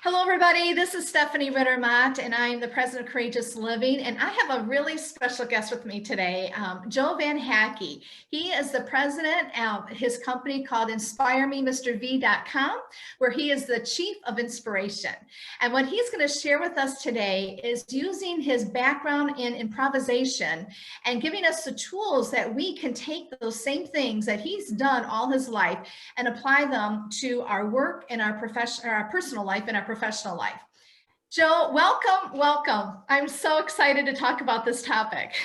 Hello, everybody. This is Stephanie Rittermott, and I'm the president of Courageous Living. And I have a really special guest with me today, Joe Van Hackey. He is the president of his company called InspireMeMrV.com, where he is the chief of inspiration. And what he's going to share with us today is using his background in improvisation and giving us the tools that we can take those same things that he's done all his life and apply them to our work and our profession, our personal life and our professional life. Joe, welcome. I'm so excited to talk about this topic.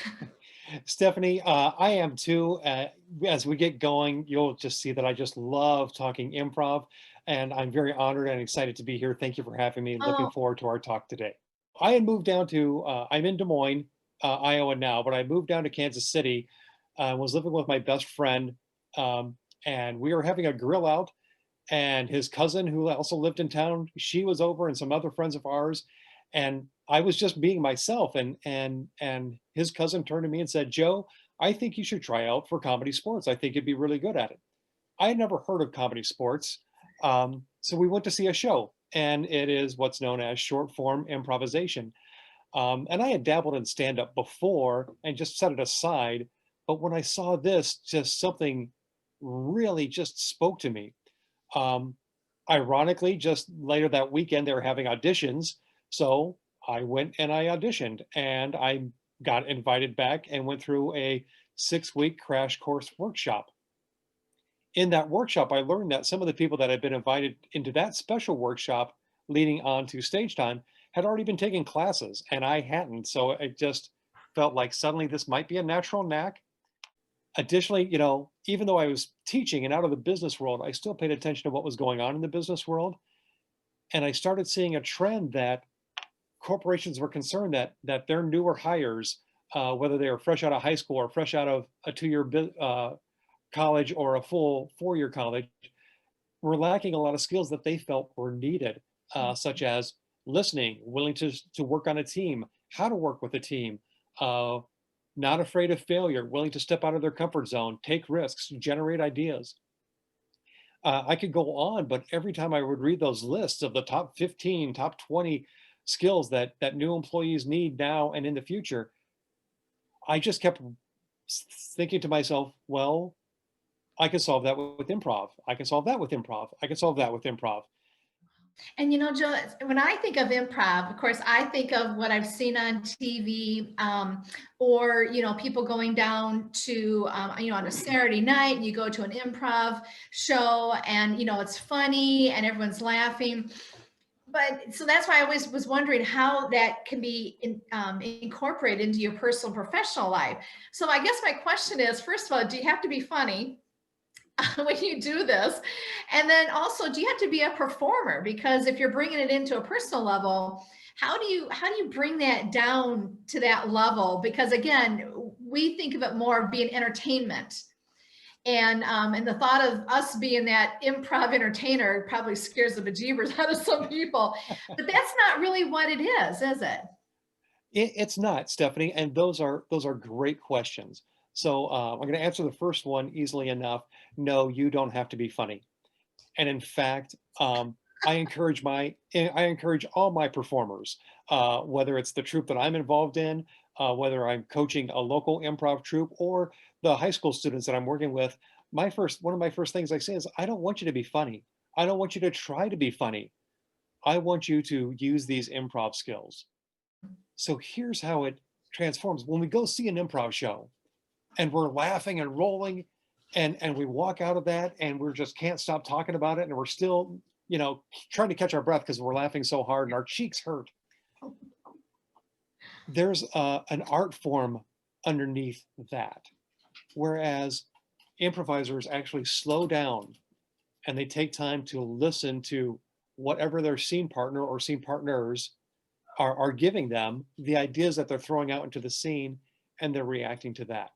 Stephanie, I am too. As we get going, you'll just see that I just love talking improv, and I'm very honored and excited to be here. Thank you for having me. Looking Oh, forward to our talk today. I had moved down to, I'm in Des Moines, Iowa now, but I moved down to Kansas City. Was living with my best friend, and we were having a grill out. And his cousin, who also lived in town, she was over, and some other friends of ours. And I was just being myself. And his cousin turned to me and said, "Joe, I think you should try out for comedy sports. I think you'd be really good at it." I had never heard of comedy sports. So we went to see a show, and it is what's known as short form improvisation. And I had dabbled in stand up before and just set it aside. But when I saw this, just something really just spoke to me. um, Ironically, just later that weekend, they were having auditions. So I went and I auditioned, and I got invited back and went through a 6-week crash course workshop. In that workshop, I learned that some of the people that had been invited into that special workshop leading on to stage time had already been taking classes, and I hadn't. So it just felt like suddenly this might be a natural knack. Additionally, even though I was teaching and out of the business world, I still paid attention to what was going on in the business world. And I started seeing a trend that corporations were concerned that their newer hires, whether they were fresh out of high school or fresh out of a 2-year college or a full 4-year college, were lacking a lot of skills that they felt were needed, such as listening, willing to work on a team, how to work with a team, uh, not afraid of failure, willing to step out of their comfort zone, take risks, generate ideas. I could go on, but every time I would read those lists of the top 15, top 20 skills that new employees need now and in the future, I just kept thinking to myself, well, I can solve that with improv. I can solve that with improv. I can solve that with improv. and Joe, when I think of improv, of course, I think of what I've seen on TV, or people going down to on a Saturday night, and you go to an improv show, and it's funny and everyone's laughing. But so that's why I always was wondering how that can be incorporated into your personal professional life. So I guess my question is, first of all, do you have to be funny when you do this? And then also, do you have to be a performer? Because if you're bringing it into a personal level, how do you bring that down to that level? Because again, we think of it more of being entertainment. And the thought of us being that improv entertainer probably scares the bejeebers out of some people. But that's not really what it is it? It's not, Stephanie, and those are great questions. So I'm going to answer the first one easily enough. No, you don't have to be funny. And in fact, I encourage all my performers, whether it's the troupe that I'm involved in, whether I'm coaching a local improv troupe or the high school students that I'm working with. One of my first things I say is, I don't want you to be funny. I don't want you to try to be funny. I want you to use these improv skills. So here's how it transforms. When we go see an improv show and we're laughing and rolling, and we walk out of that and we just can't stop talking about it, and we're still, trying to catch our breath because we're laughing so hard and our cheeks hurt. There's an art form underneath that. Whereas improvisers actually slow down and they take time to listen to whatever their scene partner or scene partners are giving them, the ideas that they're throwing out into the scene, and they're reacting to that.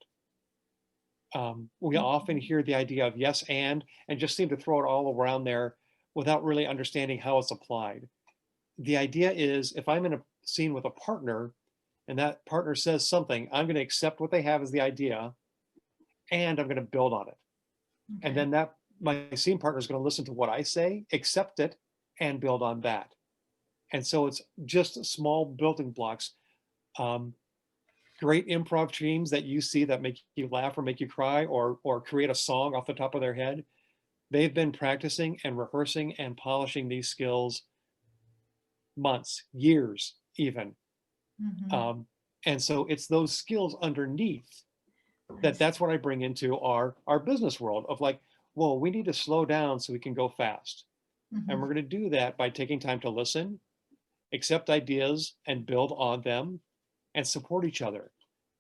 We often hear the idea of yes and just seem to throw it all around there without really understanding how it's applied. The idea is, if I'm in a scene with a partner and that partner says something, I'm going to accept what they have as the idea, and I'm going to build on it. And then that my scene partner is going to listen to what I say, accept it, and build on that. And so it's just small building blocks. Um, Great improv teams that you see that make you laugh or make you cry or create a song off the top of their head, they've been practicing and rehearsing and polishing these skills months, years even. Mhm. Um, and so it's those skills underneath I that's what I bring into our business world of like, well, we need to slow down so we can go fast. And we're Mhm. going to do that by taking time to listen, accept ideas and build on them and support each other.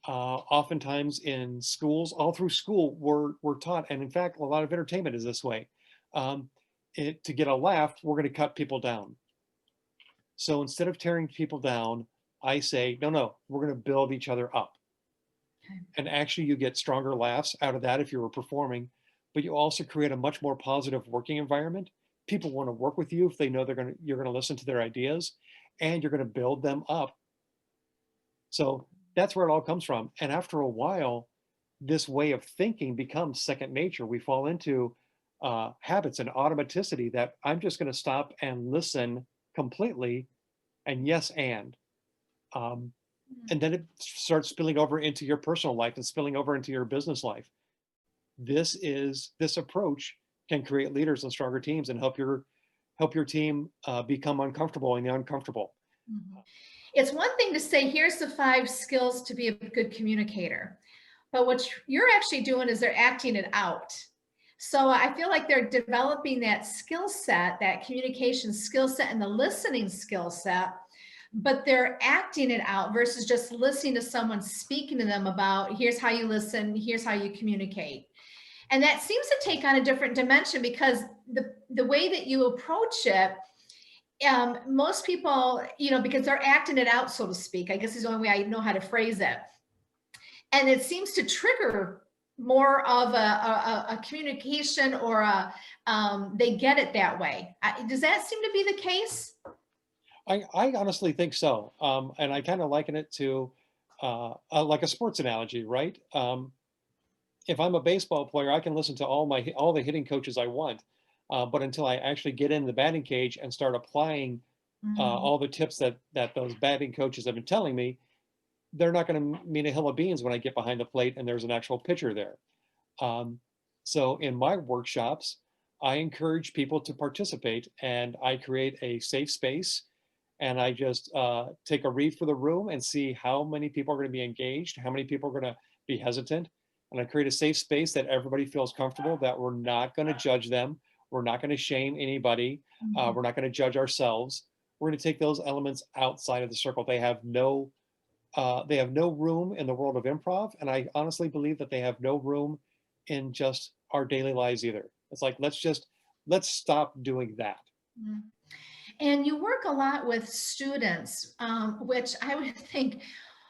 Oftentimes in schools, all through school, we're taught, and in fact, a lot of entertainment is this way. Um, to get a laugh, we're going to cut people down. So instead of tearing people down, I say, no, no, we're going to build each other up. Okay. And actually, you get stronger laughs out of that if you were performing, but you also create a much more positive working environment. People want to work with you if they know you're going to listen to their ideas, and you're going to build them up. So that's where it all comes from. And after a while, this way of thinking becomes second nature. We fall into habits and automaticity that I'm just going to stop and listen completely, and yes, um, and then it starts spilling over into your personal life and spilling over into your business life. This approach can create leaders and stronger teams and help your team become uncomfortable in the uncomfortable. Mhm. It's one thing to say, here's the 5 skills to be a good communicator. But what you're actually doing is they're acting it out. So I feel like they're developing that skill set, that communication skill set and the listening skill set, but they're acting it out versus just listening to someone speaking to them about here's how you listen, here's how you communicate. And that seems to take on a different dimension because the way that you approach it, most people, because they're acting it out, so to speak, I guess is the only way I know how to phrase it. And it seems to trigger more of a communication or they get it that way. Does that seem to be the case? I honestly think so, and I kind of liken it to like a sports analogy, right? If I'm a baseball player, I can listen to all the hitting coaches I want, but until I actually get in the batting cage and start applying Mhm. all the tips that those batting coaches have been telling me, they're not going to mean a hill of beans when I get behind the plate and there's an actual pitcher there. Um, so in my workshops, I encourage people to participate, and I create a safe space, and I just take a read for the room and see how many people are going to be engaged, how many people are going to be hesitant, and I create a safe space that everybody feels comfortable, that we're not going to judge them, we're not going to shame anybody, Mhm. we're not going to judge ourselves. We're going to take those elements outside of the circle. They have no room in the world of improv, and I honestly believe that they have no room in just our daily lives either. It's like let's stop doing that. Mhm. And you work a lot with students, which I would think,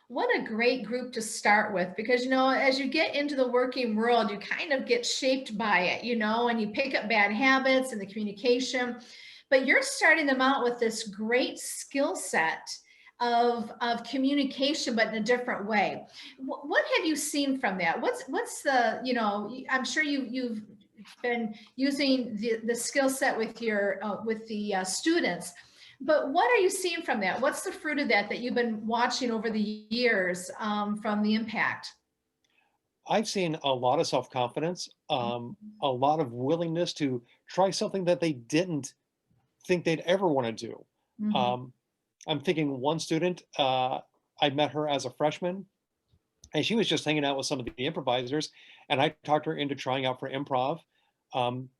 what a great group to start with, because, as you get into the working world, you kind of get shaped by it, and you pick up bad habits and the communication. But you're starting them out with this great skill set of communication, but in a different way. What have you seen from that? What's the, I'm sure you've been using the skill set with the students, but what are you seeing from that? What's the fruit of that you've been watching over the years, from the impact? I've seen a lot of self-confidence, a lot of willingness to try something that they didn't think they'd ever want to do. Mhm. Um, I'm thinking one student, I met her as a freshman, and she was just hanging out with some of the improvisers, and I talked her into trying out for improv. Um,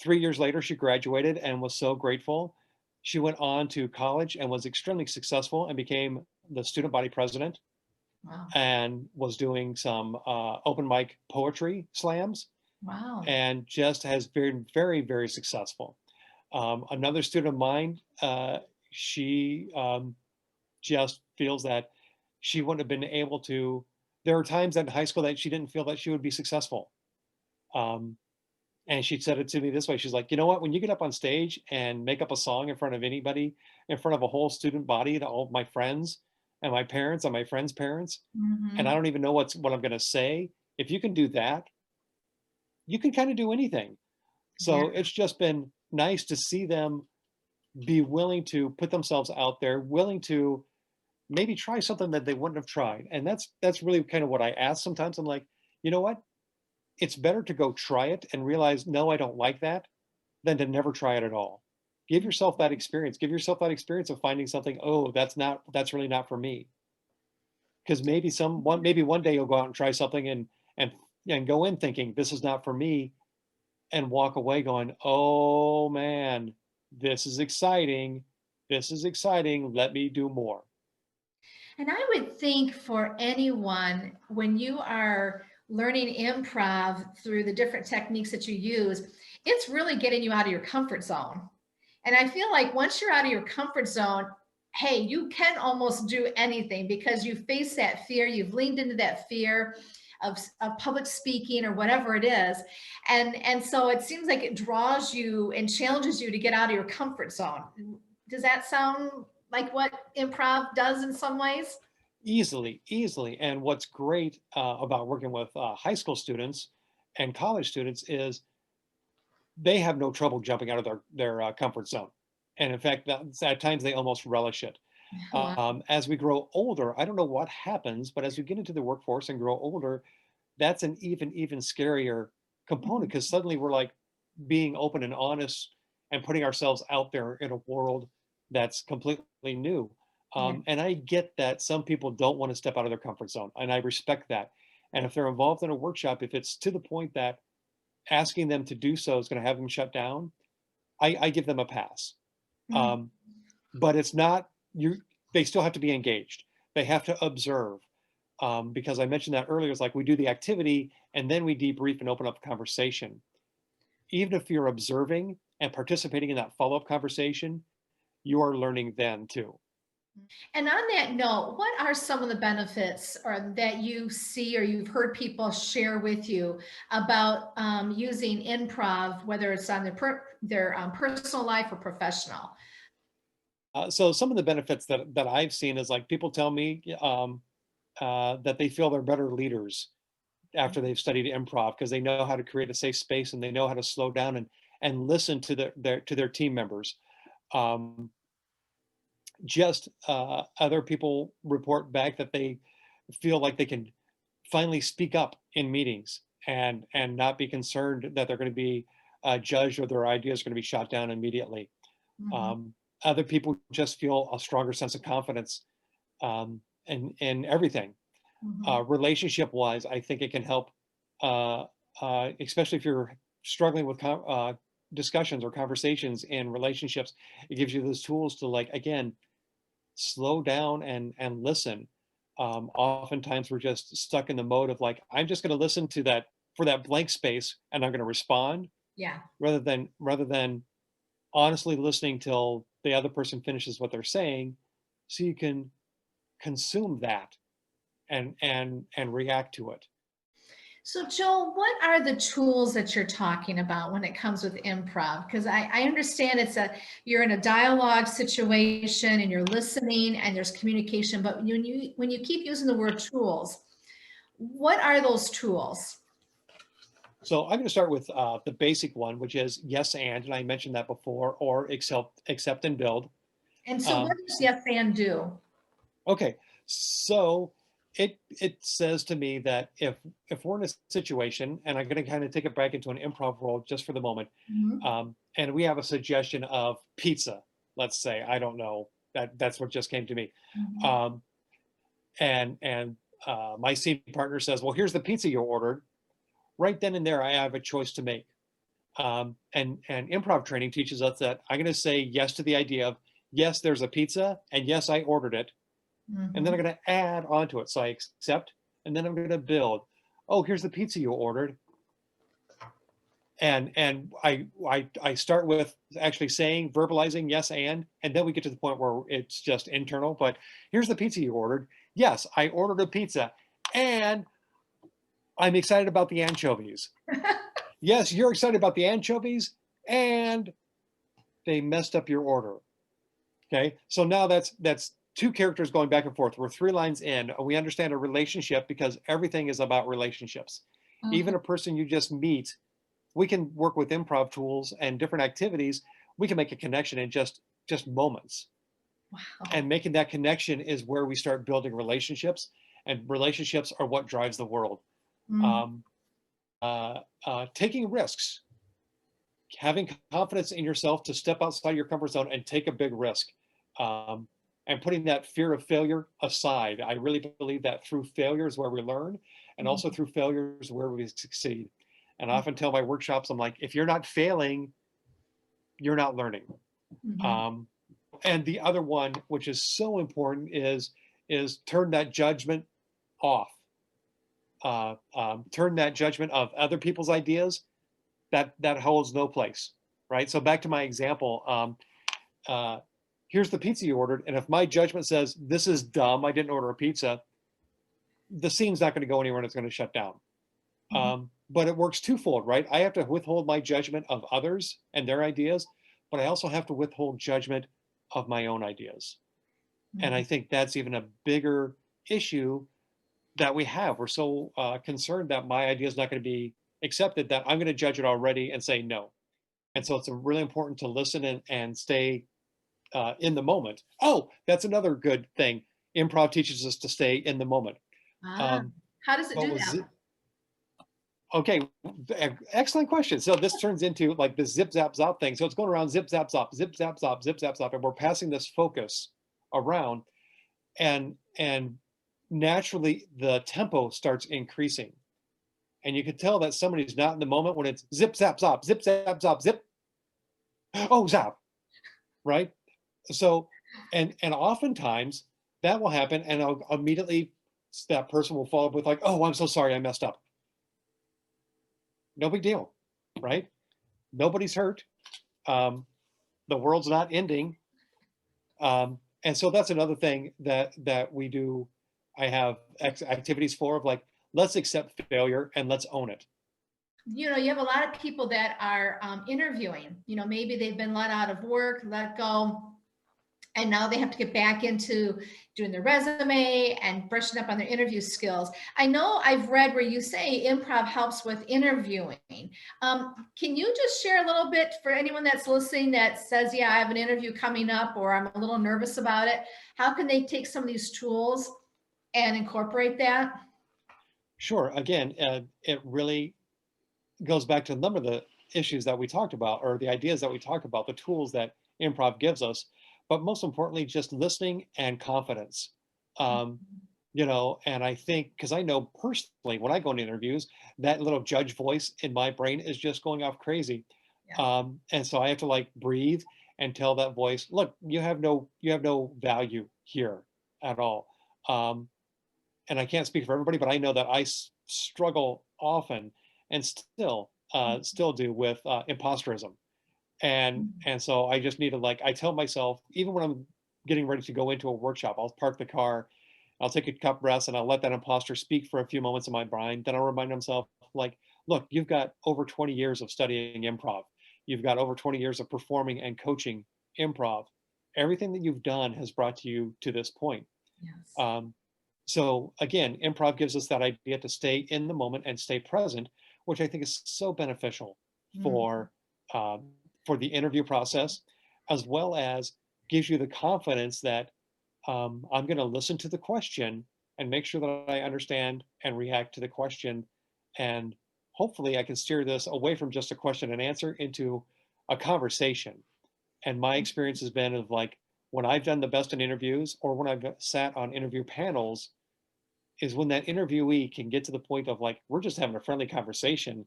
3 years later, she graduated and was so grateful. She went on to college and was extremely successful and became the student body president Wow. and was doing some open mic poetry slams Wow. and just has been very, very successful. Another student of mine, she just feels that she wouldn't have been able to. There were times in high school that she didn't feel that she would be successful. Um, And she said it to me this way. She's like, you know what? When you get up on stage and make up a song in front of anybody, in front of a whole student body, to all of my friends and my parents and my friends' parents, and I Mhm. don't even know what I'm going to say. If you can do that, you can kind of do anything. Yeah. So it's just been nice to see them be willing to put themselves out there, willing to maybe try something that they wouldn't have tried. And that's really kind of what I ask sometimes. I'm like, you know what? It's better to go try it and realize, no, I don't like that, than to never try it at all. Give yourself that experience. Give yourself that experience of finding something, oh, that's really not for me. Because maybe one day you'll go out and try something and go in thinking this is not for me and walk away going, oh man, this is exciting. This is exciting. Let me do more. And I would think for anyone, when you are learning improv through the different techniques that you use, it's really getting you out of your comfort zone. And I feel like once you're out of your comfort zone, hey, you can almost do anything because you face that fear, you've leaned into that fear of public speaking or whatever it is. And so it seems like it draws you and challenges you to get out of your comfort zone. Does that sound like what improv does in some ways? Easily, easily. And what's great about working with high school students and college students is they have no trouble jumping out of their comfort zone. And in fact, at times they almost relish it. Wow. As we grow older, I don't know what happens, but as we get into the workforce and grow older, that's an even scarier component because suddenly we're like being open and honest and putting ourselves out there in a world that's completely new. Yeah. And I get that some people don't want to step out of their comfort zone, and I respect that. And if they're involved in a workshop, if it's to the point that asking them to do so is going to have them shut down, I give them a pass. Mm. Um, but it's not you. They still have to be engaged. They have to observe because I mentioned that earlier. It's like we do the activity and then we debrief and open up a conversation. Even if you're observing and participating in that follow-up conversation, you are learning then too. And on that note, what are some of the benefits or that you see or you've heard people share with you about using improv, whether it's on their personal life or professional? So some of the benefits that I've seen is like people tell me that they feel they're better leaders after they've studied improv because they know how to create a safe space and they know how to slow down and listen to their team members. Um, just other people report back that they feel like they can finally speak up in meetings and not be concerned that they're going to be judged or their ideas are going to be shot down immediately. Mhm, Um, Other people just feel a stronger sense of confidence in everything. mhm. Relationship wise, I think it can help, uh, especially if you're struggling with discussions or conversations in relationships. It gives you those tools to like again slow down and listen. Oftentimes we're just stuck in the mode of like I'm just going to listen to that for that blank space and I'm going to respond Yeah. rather than honestly listening till the other person finishes what they're saying so you can consume that and react to it. So, Joel, what are the tools that you're talking about when it comes with improv? Because I understand you're in a dialogue situation and you're listening and there's communication, but when you keep using the word tools, what are those tools? So I'm going to start with the basic one, which is yes and I mentioned that before, or accept and build. And so, what Um, does yes and do? okay, so it says to me that if we're in a situation, and I'm going to kind of take it back into an improv world just for the moment, Mhm, and we have a suggestion of pizza, let's say, I don't know, that's what just came to me, mhm. um, and my scene partner says, well, here's the pizza you ordered. Right then and there, I have a choice to make. And improv training teaches us that I'm going to say yes to the idea of yes, there's a pizza, and yes, I ordered it, and then I'm Mhm. going to add onto it. So I accept, and then I'm going to build. Oh, here's the pizza you ordered, and I start with actually saying verbalizing yes and then we get to the point where it's just internal. But here's the pizza you ordered. Yes, I ordered a pizza, and I'm excited about the anchovies. Yes, you're excited about the anchovies, and they messed up your order. Okay, so now that's two characters going back and forth. We're three lines in. We understand a relationship because everything is about relationships. Mhm. Even a person you just meet, we can work with improv tools and different activities. We can make a connection and just just moments. Wow. And making that connection is where we start building relationships, and relationships are what drives the world. Mm, Um, Taking risks, having confidence in yourself to step outside your comfort zone and take a big risk, um, and putting that fear of failure aside. I really believe that through failure is where we learn, and mm, also through failure is where we succeed. And I mm, often tell my workshops, I'm like, if you're not failing, you're not learning. mhm. Um, and the other one, which is so important, is turn that judgment off. Turn that judgment of other people's ideas, that holds no place, right? So back to my example, uh, here's the pizza you ordered, and if my judgment says this is dumb, I didn't order a pizza, the scene's not going to go anywhere and it's going to shut down. Mhm, But it works twofold, right? I have to withhold my judgment of others and their ideas, but I also have to withhold judgment of my own ideas. And I mhm. think that's even a bigger issue that we have. We're so concerned that my idea is not going to be accepted that I'm going to judge it already and say no. And so it's really important to listen and stay in the moment. Oh, that's another good thing. Improv teaches us to stay in the moment. Ah, Um, how does it what do was that? it? Okay, excellent question. So this turns into like the zip zap zop thing. So it's going around zip zap zop, zip zap zop, zip zap zop, and we're passing this focus around, and naturally the tempo starts increasing, and you can tell that somebody's not in the moment when it's zip zap zop, zip zap zop, zip, oh zap, right? So, and oftentimes that will happen, and I'll immediately, that person will follow up with like, oh, I'm so sorry, I messed up. No big deal, right? Nobody's hurt. Um, the world's not ending. And so that's another thing that we do. I have activities for, of like, let's accept failure and let's own it. You have a lot of people that are interviewing. Maybe they've been let out of work, let go, and now they have to get back into doing their resume and brushing up on their interview skills. I know I've read where you say improv helps with interviewing. Can you just share a little bit for anyone that's listening that says, yeah, I have an interview coming up, or I'm a little nervous about it? How can they take some of these tools and incorporate that? Sure. Again, it really goes back to a number of the issues that we talked about, or the ideas that we talked about, the tools that improv gives us, but most importantly, just listening and confidence. Um, and I think, because I know personally, when I go into interviews, that little judge voice in my brain is just going off crazy. Yeah. And so I have to like breathe and tell that voice, look, you have no value here at all. Um, and I can't speak for everybody, but I know that I struggle often, and still do with imposterism. And so I just need to, like, I tell myself, even when I'm getting ready to go into a workshop, I'll park the car, I'll take a cup breath, and I'll let that imposter speak for a few moments in my mind. Then I'll remind myself, like, look, you've got over 20 years of studying improv. You've got over 20 years of performing and coaching improv. Everything that you've done has brought you to this point. Yes. Um, so again, improv gives us that idea to stay in the moment and stay present, which I think is so beneficial Mm, for for the interview process, as well as gives you the confidence that I'm going to listen to the question and make sure that I understand and react to the question, and hopefully I can steer this away from just a question and answer into a conversation. And my experience has been of like, when I've done the best in interviews, or when I've sat on interview panels, is when that interviewee can get to the point of like, we're just having a friendly conversation.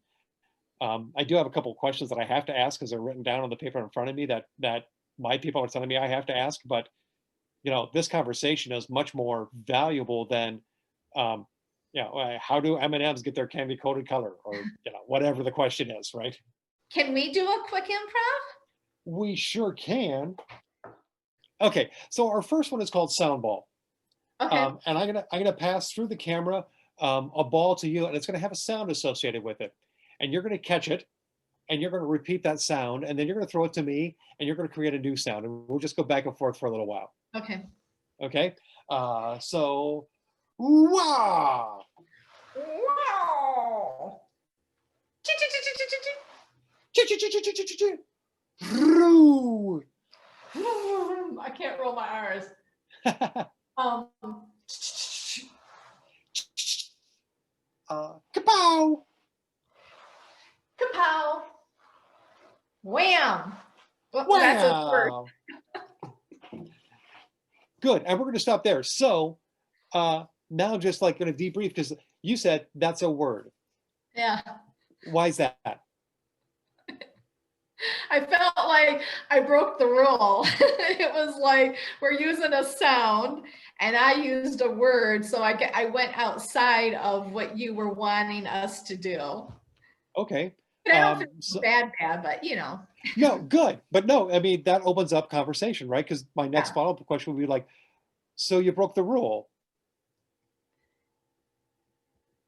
I do have a couple of questions that I have to ask because they're written down on the paper in front of me that my people are telling me I have to ask. But this conversation is much more valuable than, um, how do M&Ms get their candy coated color, or whatever the question is, right? Can we do a quick improv? We sure can. Okay, so our first one is called sound ball. Okay. And I'm gonna pass through the camera a ball to you, and it's gonna have a sound associated with it, and you're gonna catch it, and you're gonna repeat that sound, and then you're gonna throw it to me, and you're gonna create a new sound, and we'll just go back and forth for a little while. Okay. Okay? So, wah, Wow. chi chi chi chi chi chi chi, roo, I can't roll my R's. Um, Kapow! kapow. Wham. Well, that's a word. Wow! Good, and we're going to stop there. So now just like going to debrief, because you said that's a word. Yeah. Why is that? I felt like I broke the rule. It was like we're using a sound and I used a word. So I went outside of what you were wanting us to do. Okay. But I don't feel So, bad, but no, good. But no, I mean, that opens up conversation, right? Because my next Yeah. follow-up question would be like, so you broke the rule.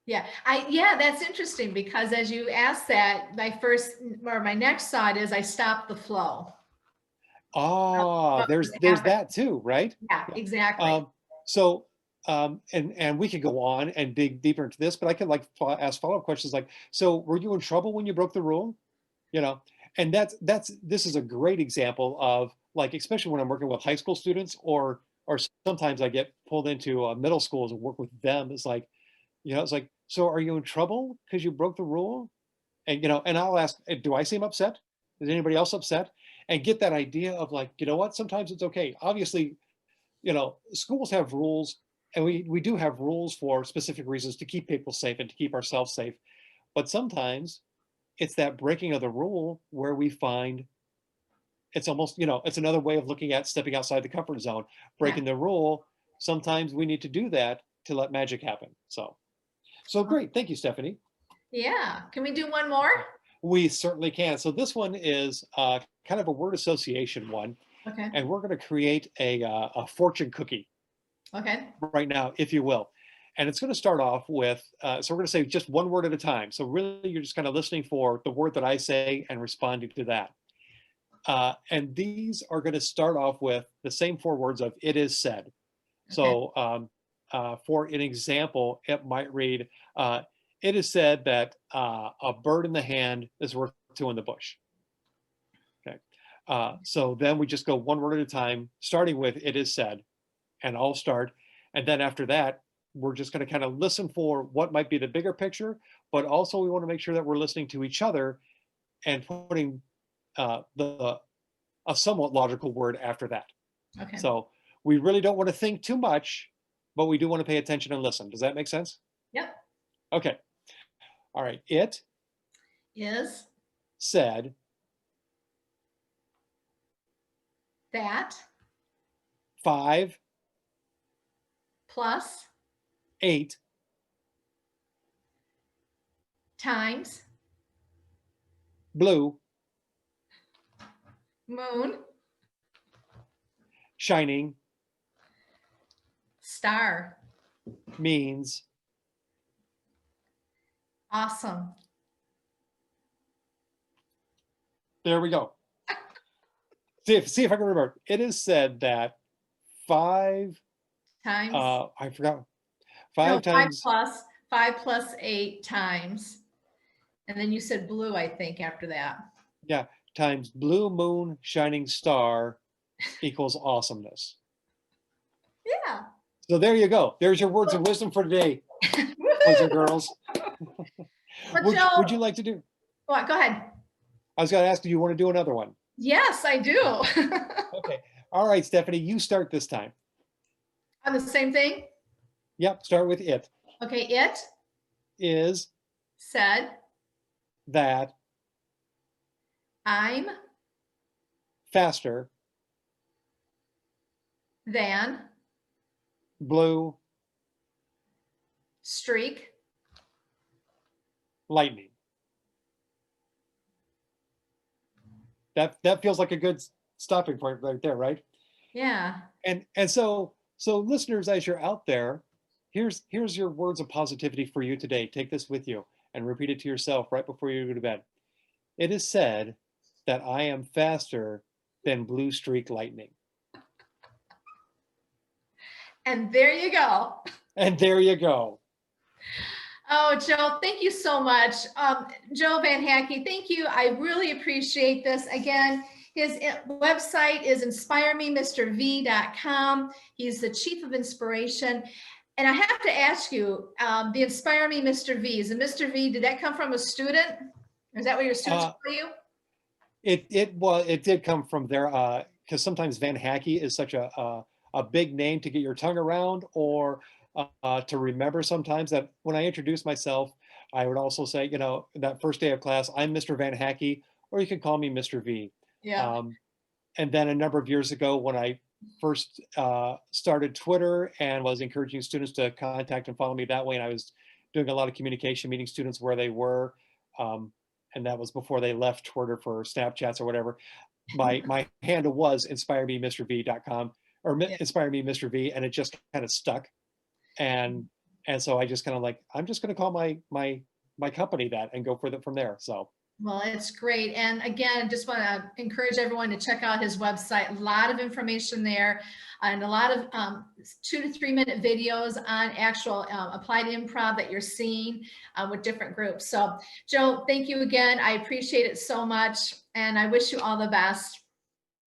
Yeah, that's interesting because as you asked that, my next thought is I stopped the flow. Ah, What was there's happening. that too, right? Yeah, Yeah. exactly. So and we could go on and dig deeper into this, but I could like ask follow-up questions like, so were you in trouble when you broke the rule? You know, and this is a great example of like, especially when I'm working with high school students, or sometimes I get pulled into middle schools and work with them. It's like, it's like, so are you in trouble because you broke the rule? And and I'll ask, do I seem upset? Is anybody else upset? And get that idea of like, you know what? Sometimes it's okay. Obviously, schools have rules, and we do have rules for specific reasons to keep people safe and to keep ourselves safe. But sometimes it's that breaking of the rule where we find it's almost, it's another way of looking at stepping outside the comfort zone, Yeah. breaking the rule. Sometimes we need to do that to let magic happen. So great. Thank you, Stephanie. Yeah. Can we do one more? We certainly can. So this one is kind of a word association one, Okay. and we're going to create a fortune cookie Okay. right now, if you will. And it's going to start off with, so we're going to say just one word at a time. So really, you're just kind of listening for the word that I say and responding to that. And these are going to start off with the same four words of "it is said." Okay. So for an example, it might read, "It is said that a bird in the hand is worth two in the bush." Okay. So then we just go one word at a time, starting with "it is said," and I'll start. And then after that, we're just going to kind of listen for what might be the bigger picture, but also we want to make sure that we're listening to each other and putting a somewhat logical word after that. Okay. So we really don't want to think too much, but we do want to pay attention and listen. Does that make sense? Yep. Okay. All right. It Is said that 5, plus 8 times blue moon shining star means awesome. there we go. See if I can remember. It is said that 5 Times I forgot. no, 5 times 5 plus 8 times. And then you said blue, I think, after that. yeah, times blue moon shining star equals awesomeness. Yeah. So there you go. There's your words of wisdom for today, boys and girls. Well, Joe, Would you like to do? what? Go ahead. I was going to ask, do you want to do another one? Yes, I do. Okay. All right, Stephanie, you start this time. On the same thing? Yep, start with it. Okay, it Is said that I'm faster than blue streak lightning. That feels like a good stopping point right there, right? Yeah. And so listeners, as you're out there, here's your words of positivity for you today. Take this with you and repeat it to yourself right before you go to bed. It is said that I am faster than blue streak lightning. And there you go. And there you go. Oh, Joe, thank you so much. Joe Van Hackey, thank you. I really appreciate this. Again, His website is inspirememrv.com. He's the chief of inspiration. And I have to ask you, the Inspire Me Mr. V, is the Mr. V, did that come from a student? Or is that what your students Uh, call you? it did come from there, because sometimes Van Hackey is such a big name to get your tongue around, or to remember sometimes, that when I introduce myself, I would also say, that first day of class, I'm Mr. Van Hackey, or you can call me Mr. V. Yeah. Um, and then a number of years ago, when I first started Twitter and was encouraging students to contact and follow me that way, and I was doing a lot of communication, meeting students where they were, um, and that was before they left Twitter for Snapchats or whatever. My handle was inspirememrv.com, or Yeah. inspire me Mr. V, and it just kind of stuck. And so I just kind of like, I'm just going to call my company that and go from there. So Well, it's great. And again, just want to encourage everyone to check out his website. A lot of information there and a lot of 2 to 3 minute videos on actual applied improv that you're seeing with different groups. So Joe, thank you again. I appreciate it so much. And I wish you all the best.